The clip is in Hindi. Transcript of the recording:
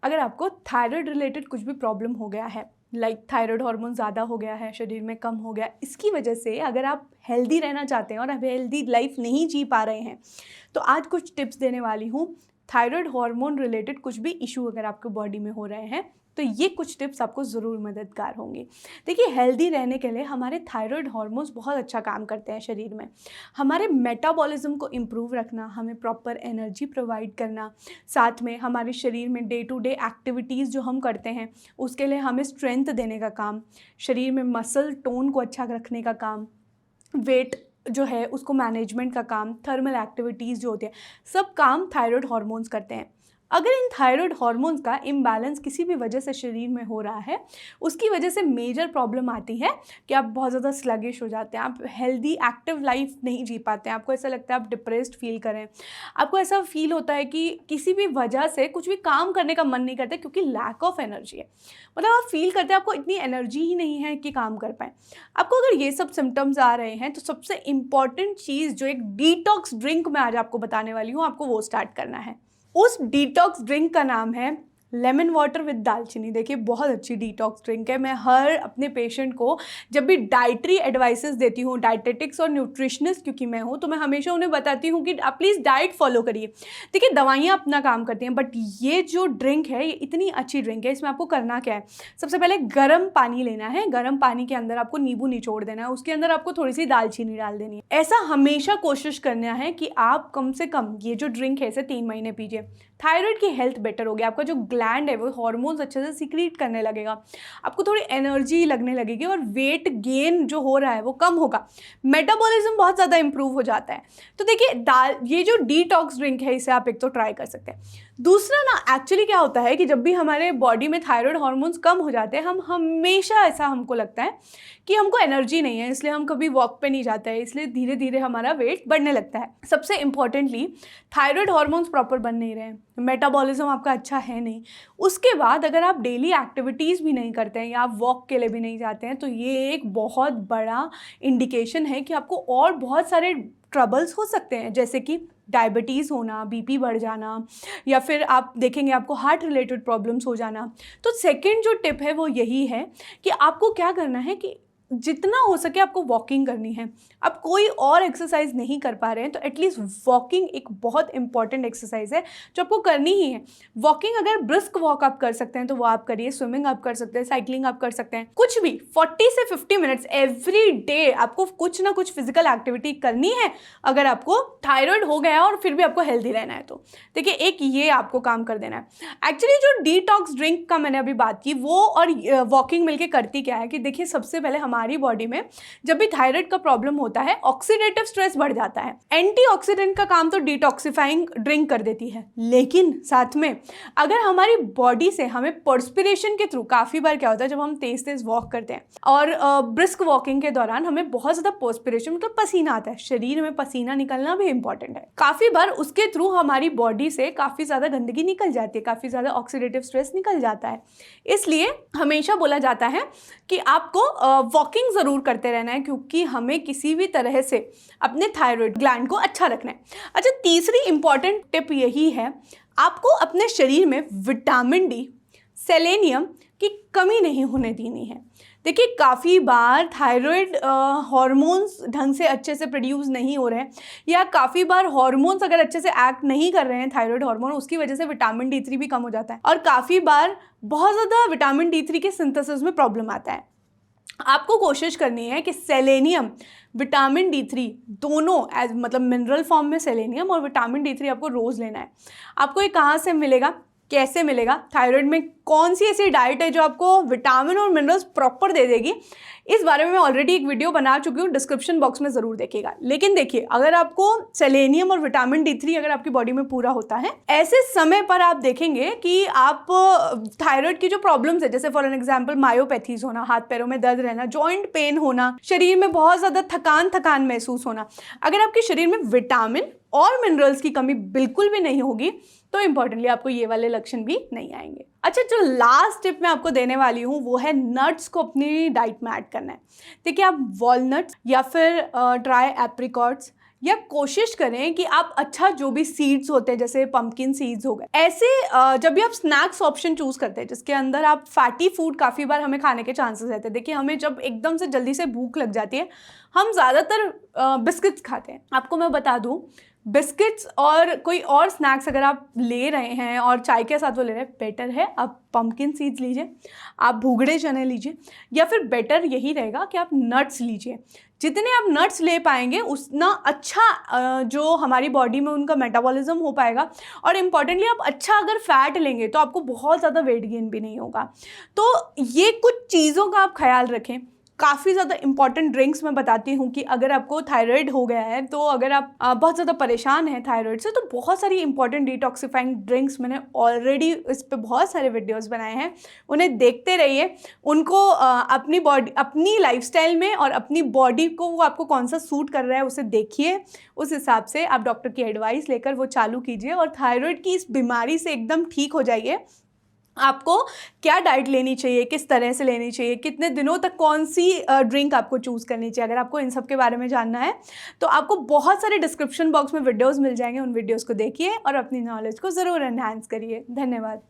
अगर आपको थायराइड रिलेटेड कुछ भी प्रॉब्लम हो गया है, लाइक थायराइड हार्मोन ज़्यादा हो गया है, शरीर में कम हो गया, इसकी वजह से अगर आप हेल्दी रहना चाहते हैं और आप हेल्दी लाइफ नहीं जी पा रहे हैं, तो आज कुछ टिप्स देने वाली हूँ। थायराइड हार्मोन रिलेटेड कुछ भी इशू अगर आपके बॉडी में हो रहे हैं तो ये कुछ टिप्स आपको ज़रूर मददगार होंगे। देखिए, हेल्दी रहने के लिए हमारे थायराइड हार्मोन्स बहुत अच्छा काम करते हैं शरीर में। हमारे मेटाबॉलिज्म को इम्प्रूव रखना, हमें प्रॉपर एनर्जी प्रोवाइड करना, साथ में हमारे शरीर में डे टू डे एक्टिविटीज़ जो हम करते हैं उसके लिए हमें स्ट्रेंथ देने का काम, शरीर में मसल टोन को अच्छा रखने का काम, वेट जो है उसको मैनेजमेंट का काम, थर्मल एक्टिविटीज़ जो होती है, सब काम थायराइड हार्मोन्स करते हैं। अगर इन थायराइड हार्मोन्स का इम्बैलेंस किसी भी वजह से शरीर में हो रहा है, उसकी वजह से मेजर प्रॉब्लम आती है कि आप बहुत ज़्यादा स्लगिश हो जाते हैं, आप हेल्दी एक्टिव लाइफ नहीं जी पाते हैं, आपको ऐसा लगता है आप डिप्रेस्ड फील करें, आपको ऐसा फील होता है कि किसी भी वजह से कुछ भी काम करने का मन नहीं करता क्योंकि लैक ऑफ एनर्जी है। मतलब आप फील करते हैं आपको इतनी एनर्जी ही नहीं है कि काम कर पाएँ। आपको अगर ये सब सिम्टम्स आ रहे हैं तो सबसे इम्पॉर्टेंट चीज़ जो एक डिटॉक्स ड्रिंक मैं आज आपको बताने वाली हूँ, आपको वो स्टार्ट करना है। उस डिटॉक्स ड्रिंक का नाम है लेमन वाटर विद दालचीनी। देखिए, बहुत अच्छी डिटॉक्स ड्रिंक है। मैं हर अपने पेशेंट को जब भी डाइटरी एडवाइसेस देती हूँ, डाइटेटिक्स और न्यूट्रिशनिस्ट क्योंकि मैं हूँ, तो मैं हमेशा उन्हें बताती हूँ कि आप प्लीज़ डाइट फॉलो करिए। देखिए, दवाइयाँ अपना काम करती हैं, बट ये जो ड्रिंक है ये इतनी अच्छी ड्रिंक है। इसमें आपको करना क्या है, सबसे पहले गर्म पानी लेना है, गर्म पानी के अंदर आपको नींबू निचोड़ देना है, उसके अंदर आपको थोड़ी सी दालचीनी डाल देनी है। ऐसा हमेशा कोशिश करना है कि आप कम से कम ये जो ड्रिंक है इसे 3 महीने पीजिए। थायराइड की हेल्थ बेटर होगी, आपका जो ग्लैंड है वो हार्मोन्स अच्छे से सीक्रेट करने लगेगा, आपको थोड़ी एनर्जी लगने लगेगी और वेट गेन जो हो रहा है वो कम होगा, मेटाबॉलिज्म बहुत ज़्यादा इंप्रूव हो जाता है। तो देखिए, ये जो डिटॉक्स ड्रिंक है इसे आप एक तो ट्राई कर सकते हैं। दूसरा ना, एक्चुअली क्या होता है कि जब भी हमारे बॉडी में थायराइड हार्मोन्स कम हो जाते हैं, हम हमेशा ऐसा हमको लगता है कि हमको एनर्जी नहीं है, इसलिए हम कभी वॉक पे नहीं जाते हैं, इसलिए धीरे धीरे हमारा वेट बढ़ने लगता है। सबसे इंपॉर्टेंटली, थायराइड हार्मोन्स प्रॉपर बन नहीं रहे, मेटाबॉलिज्म आपका अच्छा है नहीं, उसके बाद अगर आप डेली एक्टिविटीज़ भी नहीं करते हैं या आप वॉक के लिए भी नहीं जाते हैं, तो ये एक बहुत बड़ा इंडिकेशन है कि आपको और बहुत सारे ट्रबल्स हो सकते हैं, जैसे कि डायबिटीज़ होना, बीपी बढ़ जाना, या फिर आप देखेंगे आपको हार्ट रिलेटेड प्रॉब्लम्स हो जाना। तो सेकंड जो टिप है वो यही है कि आपको क्या करना है कि जितना हो सके आपको वॉकिंग करनी है। आप कोई और एक्सरसाइज नहीं कर पा रहे हैं तो एटलीस्ट वॉकिंग एक बहुत इंपॉर्टेंट एक्सरसाइज है जो आपको करनी ही है। वॉकिंग, अगर ब्रिस्क वॉक आप कर सकते हैं तो वो आप करिए, स्विमिंग आप कर सकते हैं, साइकिलिंग आप कर सकते हैं, कुछ भी 40 से 50 मिनट्स एवरी डे आपको कुछ ना कुछ फिजिकल एक्टिविटी करनी है अगर आपको थायराइड हो गया और फिर भी आपको हेल्दी रहना है तो। देखिए, एक ये आपको काम कर देना है। एक्चुअली जो डिटॉक्स ड्रिंक का मैंने अभी बात की, वो और वॉकिंग मिलके करती क्या है कि देखिए, सबसे पहले हमारी बॉडी में जब भी थायराइड का प्रॉब्लम होता है, ऑक्सीडेटिव स्ट्रेस बढ़ जाता है। एंटीऑक्सीडेंट का काम तो डिटॉक्सिफाइंग ड्रिंक कर देती है, लेकिन साथ में अगर हमारी बॉडी से हमें पर्सपिरेशन के थ्रू, काफी बार क्या होता है जब हम तेज तेज वॉक करते हैं और ब्रिस्क वॉकिंग के दौरान हमें बहुत ज्यादा पर्सपिरेशन मतलब पसीना आता है, शरीर में पसीना निकलना भी इंपॉर्टेंट है। काफी बार उसके थ्रू हमारी बॉडी से काफी ज्यादा गंदगी निकल जाती है, काफी ज्यादा ऑक्सीडेटिव स्ट्रेस निकल जाता है। इसलिए हमेशा बोला जाता है कि आपको वॉकिंग ज़रूर करते रहना है, क्योंकि हमें किसी भी तरह से अपने थायराइड ग्लैंड को अच्छा रखना है। अच्छा, तीसरी इंपॉर्टेंट टिप यही है, आपको अपने शरीर में विटामिन डी, सेलेनियम की कमी नहीं होने देनी है। देखिए, काफ़ी बार थायराइड हार्मोन्स ढंग से अच्छे से प्रोड्यूस नहीं हो रहे हैं, या काफ़ी बार हार्मोन्स अगर अच्छे से एक्ट नहीं कर रहे हैं, थायराइड हार्मोन, उसकी वजह से विटामिन D3 भी कम हो जाता है और काफ़ी बार बहुत ज़्यादा विटामिन D3 के सिंथेसिस में प्रॉब्लम आता है। आपको कोशिश करनी है कि सेलेनियम, विटामिन D3 दोनों मतलब मिनरल फॉर्म में सेलेनियम और विटामिन D3 आपको रोज़ लेना है। आपको ये कहाँ से मिलेगा, कैसे मिलेगा, थायराइड में कौन सी ऐसी डाइट है जो आपको विटामिन और मिनरल्स प्रॉपर दे देगी, इस बारे में मैं ऑलरेडी एक वीडियो बना चुकी हूँ, डिस्क्रिप्शन बॉक्स में ज़रूर देखिएगा। लेकिन देखिए, अगर आपको सेलेनियम और विटामिन D3 अगर आपकी बॉडी में पूरा होता है, ऐसे समय पर आप देखेंगे कि आप थायराइड की जो प्रॉब्लम्स है, जैसे फॉर एन एग्जाम्पल मायोपैथीज होना, हाथ पैरों में दर्द रहना, जॉइंट पेन होना, शरीर में बहुत ज़्यादा थकान महसूस होना, अगर आपके शरीर में विटामिन और मिनरल्स की कमी बिल्कुल भी नहीं होगी तो इंपॉर्टेंटली आपको ये वाले लक्षण भी नहीं आएंगे। अच्छा, जो लास्ट टिप मैं आपको देने वाली हूँ वो है नट्स को अपनी डाइट में ऐड करना है। देखिए, आप वॉलनट्स या फिर ड्राई एप्रिकॉट्स या कोशिश करें कि आप अच्छा जो भी सीड्स होते हैं जैसे पंपकिन सीड्स हो गए, ऐसे जब भी आप स्नैक्स ऑप्शन चूज करते हैं जिसके अंदर आप फैटी फूड काफ़ी बार हमें खाने के चांसेस रहते हैं। देखिए हमें जब एकदम से जल्दी से भूख लग जाती है हम ज़्यादातर बिस्किट्स खाते हैं। आपको मैं बता दूं, बिस्किट्स और कोई और स्नैक्स अगर आप ले रहे हैं और चाय के साथ वो ले रहे हैं, बेटर है आप पंपकिन सीड्स लीजिए, आप भूगड़े चने लीजिए, या फिर बेटर यही रहेगा कि आप नट्स लीजिए। जितने आप नट्स ले पाएंगे उतना अच्छा जो हमारी बॉडी में उनका मेटाबॉलिज्म हो पाएगा, और इम्पॉर्टेंटली आप अच्छा अगर फैट लेंगे तो आपको बहुत ज़्यादा वेट गेन भी नहीं होगा। तो ये कुछ चीज़ों का आप ख्याल रखें। काफ़ी ज़्यादा इंपॉर्टेंट ड्रिंक्स मैं बताती हूँ कि अगर आपको थायराइड हो गया है, तो अगर आप बहुत ज़्यादा परेशान हैं थायराइड से, तो बहुत सारी इंपॉर्टेंट डिटॉक्सिफाइंग ड्रिंक्स मैंने ऑलरेडी इस पे बहुत सारे वीडियोस बनाए हैं, उन्हें देखते रहिए। उनको अपनी बॉडी, अपनी लाइफस्टाइल में और अपनी बॉडी को वो आपको कौन सा सूट कर रहा है उसे देखिए, उस हिसाब से आप डॉक्टर की एडवाइस लेकर वो चालू कीजिए और थायराइड की इस बीमारी से एकदम ठीक हो जाइए। आपको क्या डाइट लेनी चाहिए, किस तरह से लेनी चाहिए, कितने दिनों तक कौन सी ड्रिंक आपको चूज़ करनी चाहिए, अगर आपको इन सब के बारे में जानना है तो आपको बहुत सारे डिस्क्रिप्शन बॉक्स में वीडियोस मिल जाएंगे, उन वीडियोस को देखिए और अपनी नॉलेज को ज़रूर एनहांस करिए। धन्यवाद।